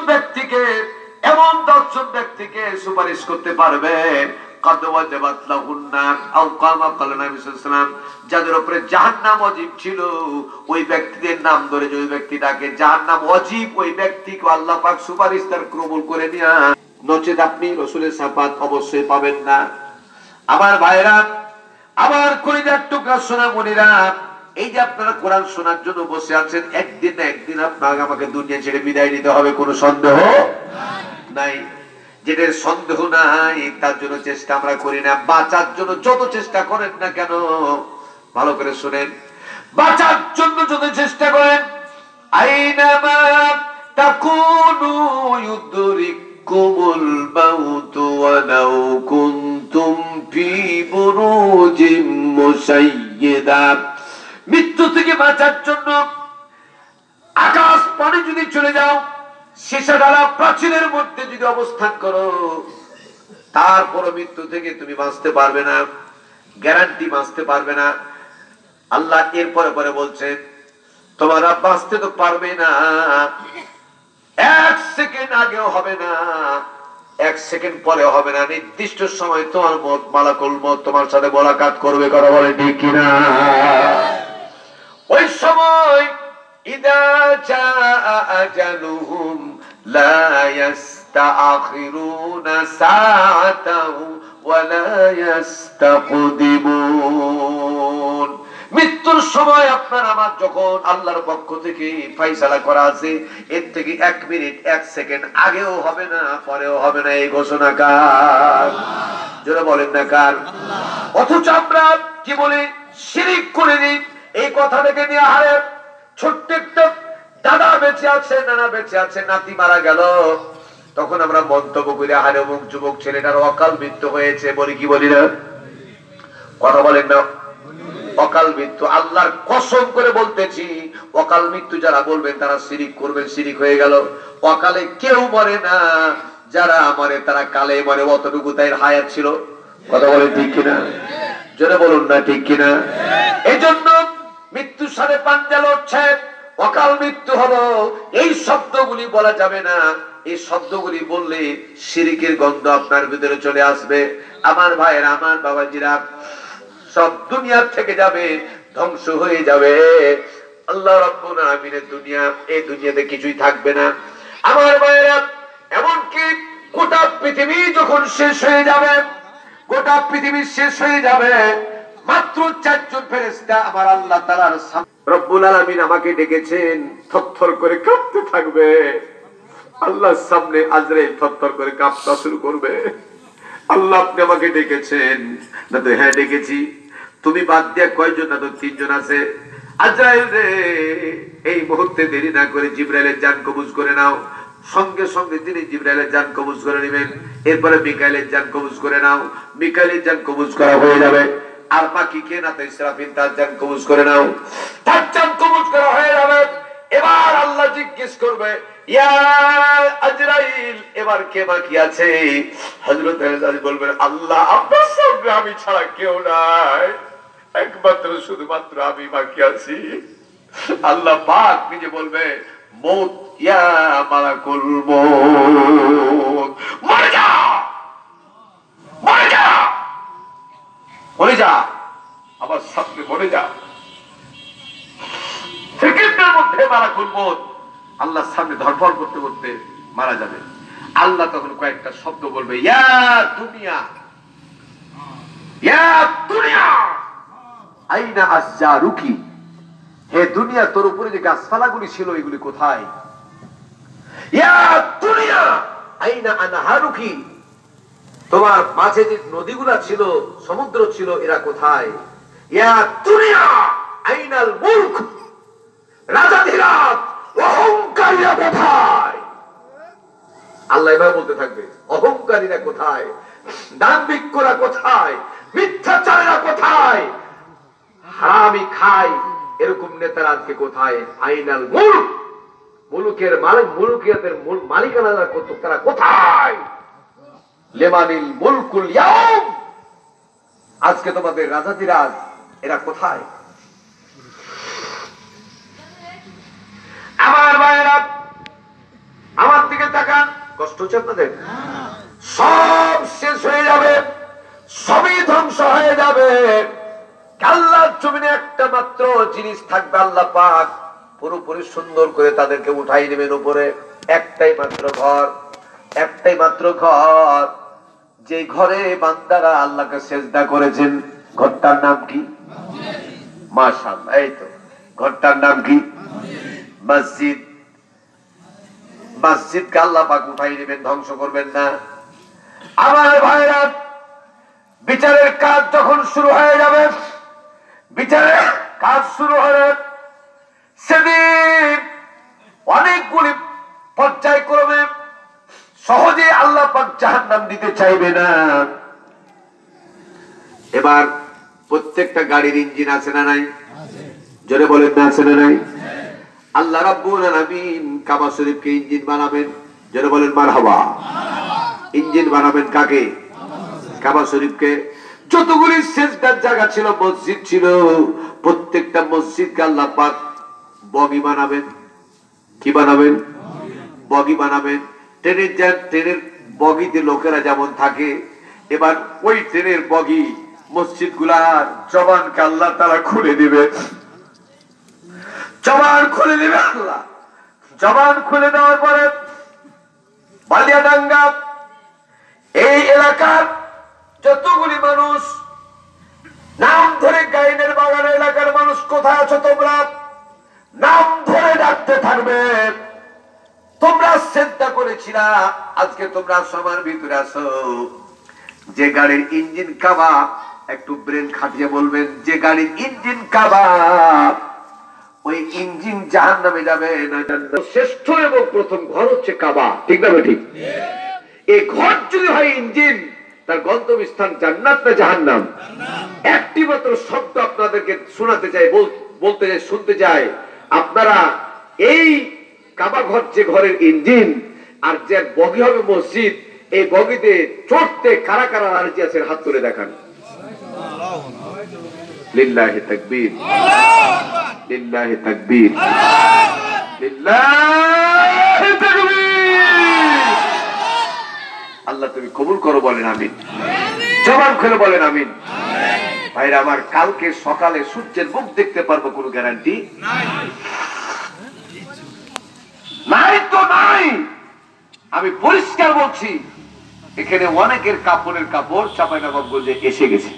ব্যক্তিকে, এমন 10 জন ব্যক্তিকে সুপারিশ করতে পারবে যাদের উপরে জাহান্নাম ওয়াজিব ছিল, ওই ব্যক্তিদের নাম ধরে যে ওই ব্যক্তিটাকে জাহান্নাম ওয়াজিব, ওই ব্যক্তিকে আল্লাহ পাক সুপারিশ তার কবুল করে নিয়া, নচেত আপনি রাসূলের শাফাত অবশ্যই পাবেন না। আমার ভাইরা, আমার কলিজার টুকরা সোনামণিরা, এই যে আপনারা কোরআন শোনার জন্য বসে আছেন, একদিন না একদিন আপনাকে আমাকে দুনিয়া ছেড়ে বিদায় নিতে হবে, কোনো সন্দেহ নাই। যেটার সন্দেহ নাই তার জন্য চেষ্টা আমরা করি না। বাঁচার জন্য যত চেষ্টা করেন না কেন, ভালো করে শুনেন, বাঁচার জন্য যত চেষ্টা করেন, আইনামা তাকুনু ইউদরিকুমুল মাউতু ওয়ালাউ কুনতুম ফি বুরুজিম মুশাইয়্যিদা, মৃত্যু থেকে বাঁচার জন্য আকাশ পানে যদি চলে যাও, সীসাঢালা প্রাচীরের মধ্যে যদি অবস্থান করো, তারপর মৃত্যু থেকে তুমি বাঁচতে পারবে না, গ্যারান্টি বাঁচতে পারবে না। আল্লাহ এরপরে পরে বলছেন, তোমরা বাঁচতে তো পারবে না, 1 সেকেন্ড আগেও হবে না, 1 সেকেন্ড পরেও হবে না, নির্দিষ্ট সময় তোমার মত, মালাকুল মত তোমার সাথে মোলাকাত করবে। কথা বলে ঠিক কিনা? ওই সময় ইদা জাআ আজালুহুম লা ইস্তাখিরুনা সাআতাও ওয়া লা ইস্তাকদিমুন। মৃত্যুর সময় আপনার আমার যখন আল্লাহর পক্ষ থেকে ফয়সালা করা আছে, এর থেকে 1 মিনিট 1 সেকেন্ড আগেও হবে না, পরেও হবে না। এই ঘোষণা কার? যারা বলেন না কার? অথচ আমরা কি বলি? শিরিক করে দিই। এই কথাটাকে নিয়ে হারে ছোট্ট একটা দাদা বেঁচে আছে, নানা বেঁচে আছে, নাতি মারা গেল, তখন আমরা মন্তব্য করি, হারে অমুক যুবক ছেলেটার অকাল মৃত্যু হয়েছে। বলি কি বলি না? কথা বলেন না? অকাল মৃত্যু, আল্লাহর কসম করে বলতেছি, অকাল মৃত্যু যারা বলবেন তারা শিরিক করবেন, শিরিক হয়ে গেল। অকালে কেউ মরে না, যারা মরে তারা কালে মরে, অতটুকু তাই হায়াত ছিল। কথা বলেন ঠিক কিনা? জোরে বলুন না ঠিক কিনা? এই জন্য মৃত্যুর সাথে পাঞ্জা লড়ছে। অকাল মৃত্যু হলো, এই শব্দগুলি বলা যাবে না। এই শব্দগুলি বললে শিরিকের গন্ধ আপনার ভিতরে চলে আসবে। আমার ভাইয়েরা, আমার বাবাজিরা, সব দুনিয়া থেকে যাবে, ধ্বংস হয়ে যাবে। আল্লাহ রাব্বুল আলামিনের দুনিয়া, এই দুনিয়াতে কিছুই থাকবে না। আমার ভাইয়েরা, এমনকি গোটা পৃথিবী যখন শেষ হয়ে যাবে, গোটা পৃথিবী শেষ হয়ে যাবে, মাত্র 4 জন ফেরেশতা আমার আল্লাহ তাআলার রব্বুল আলামিন আমাকে ডেকেছেন, থরথর করে কাঁপতে থাকবে। আল্লাহর সামনে আজরাইল থরথর করে কাঁপতে শুরু করবে। আল্লাহ, আপনি আমাকে ডেকেছেন? না তো হ্যাঁ ডেকেছি। তুমি বাদ দিয়া কয়জন? না তো 3 জন আছে। আজরাইল রে, এই মুহূর্তে দেরি না করে জিবরাইলের জান কবজ করে নাও। সঙ্গে সঙ্গে তিনি জিবরাইলের জান কবজ করে নেবেন। এরপরে মিকাইলের জান কবজ করে নাও। মিকাইলের জান কবজ করা হয়ে যাবে। আর বাকি কে? না তো ইসরাফিল, তার জান কবজ করে নাও। তার জান কবজ করা হয়ে যাবে। এবার আল্লাহ জিজ্ঞেস করবে, ইয়া আজরাইল, এবার কে বাকি আছে? হযরত আজরাইল বলবেন, আল্লাহ, আপনার সামনে আমি ছাড়া কেউ নাই, একমাত্র শুধুমাত্র আমি বাকি আছি। আল্লাহ পাক নিজে বলবে, মউত, ইয়া মালাকুল মউত, মরে যা, মরে যা, মরে যা, আমার সামনে মরে যা। সেকেন্ডের মধ্যে মালাকুল মউত আল্লাহর সামনে ধরফর করতে করতে মারা যাবে। আল্লাহ তখন কয়েকটা শব্দ বলবে, ইয়া দুনিয়া, ইয়া দুনিয়া, আইনা আসজারুকি, হে দুনিয়া, তোর উপরে যে গাছপালাগুলি ছিল এগুলি কোথায়? ইয়া দুনিয়া, আইনা আনহারুকি, তোমার মাঝে যে নদীগুলা ছিল, সমুদ্র ছিল, এরা কোথায়? ইয়া দুনিয়া, আইনাল মুলক, রাজাধিরাজ, অহংকারীরা কোথায়? আল্লাহ এভাবে বলতে থাকবে, অহংকারীরা কোথায়? দাম্ভিকরা কোথায়? মিথ্যাচারীরা কোথায়? হারামি খায় এরকম নেতারা আজকে কোথায়? আইনাল মুলক, মুলুকের মালিক, মুলুকিয়াতের মালিকানা তারা কোথায়? লিমানিল মুলকুল ইয়াউম, আজকে তোমাদের রাজাধিরাজ এরা কোথায়? আমার ভাইয়েরা, আমার দিকে তাকান। কষ্ট হচ্ছে আপনাদের? সব শেষ হয়ে যাবে, সবই ধ্বংস হয়ে যাবে। আল্লাহর জমিনে একটা মাত্র জিনিস থাকবে, আল্লাহ পাক পুরোপুরি সুন্দর করে তাদেরকে উঠাই নেবেন উপরে। একটাই মাত্র ঘর, একটাই মাত্র ঘর, যে ঘরে বান্দারা আল্লাহকে সিজদা করেছেন। ঘরটার নাম কি? মাশাআল্লাহ, এই তো ঘরটার নাম কি? মসজিদ। মসজিদকে আল্লাহ পাক উঠাই নেবেন, ধ্বংস করবেন না। আমার ভাইরা, বিচারের কাজ যখন শুরু হয়ে যাবে, বিচারের কাজ শুরু হলে সেদিন অনেকগুলি পর্যায়ক্রমে সহজে আল্লাহ পাক জাহান্নাম দিতে চাইবে না। এবার প্রত্যেকটা গাড়ির ইঞ্জিন আছে না নাই? জোরে বলেন না, আছে না নাই? আল্লাহ রাব্বুল আলামিন কাবা শরীফকে ইঞ্জিন বানাবেন। জোরে বলেন মারহাবা। ইঞ্জিন বানাবেন কাকে? কাবা শরীফকে। যতগুলি সিজদার জায়গা ছিল, মসজিদ ছিল, প্রত্যেকটা মসজিদকে আল্লাহ পাক বগি বানাবেন। কি বানাবেন? বগি বানাবেন। ট্রেনের বগিতে লোকেরা যেমন থাকে, এবার ওই ট্রেনের বগি মসজিদ গুলার জবানকে আল্লাহ তাআলা খুলে দিবে। জবান খুলে দিবে আল্লাহ। জবান খুলে দেওয়ার পরে বালিয়াডাঙ্গা এই এলাকার যতগুলি মানুষ, নাম ধরে গাইনের বাগান এলাকার মানুষ, কোথায় আছো তোমরা? নাম ধরে ডাকতে থাকবে। তোমরা চিন্তা করেছিলা, আজকে তোমরা সবার ভিতরে আসো। যে গাড়ির ইঞ্জিন কাবা, একটু ব্রেন খাটিয়ে বলবেন, যে গাড়ির ইঞ্জিন কাবা, ওই ইঞ্জিন জাহান্নামে যাবে না জান্নাত। শ্রেষ্ঠ এবং প্রথম ঘর হচ্ছে কাবা, ঠিক না ঠিক? এই ঘর যদি হয় ইঞ্জিন, তার গন্তব্যস্থান জান্নাত না জাহান্নাম? একটি মাত্র শব্দ আপনাদেরকে শোনাতে চাই, বলতে চাই, শুনতে চাই। আপনারা এই কাবা ঘর যে ঘরের ইঞ্জিন, আর যে বগি হবে মসজিদ, এই বগিতে চড়তে কারা কারা রাজি আছেন? হাত তুলে দেখান। লিল্লাহি তাকবীর, লিল্লাহি তাকবীর, লিল্লাহি তাকবীর। আল্লাহ তুমি কবুল করো, বলেন আমিন। জবান খুলে বলেন আমিন। ভাইরা আমার, কালকে সকালে সূর্যের মুখ দেখতে পারবো কোনো গ্যারান্টি নাই তো নাই। আমি পরিষ্কার বলছি, এখানে অনেকের কাপড়ের কাপড় চাঁপাইনবাবগঞ্জে এসে গেছে।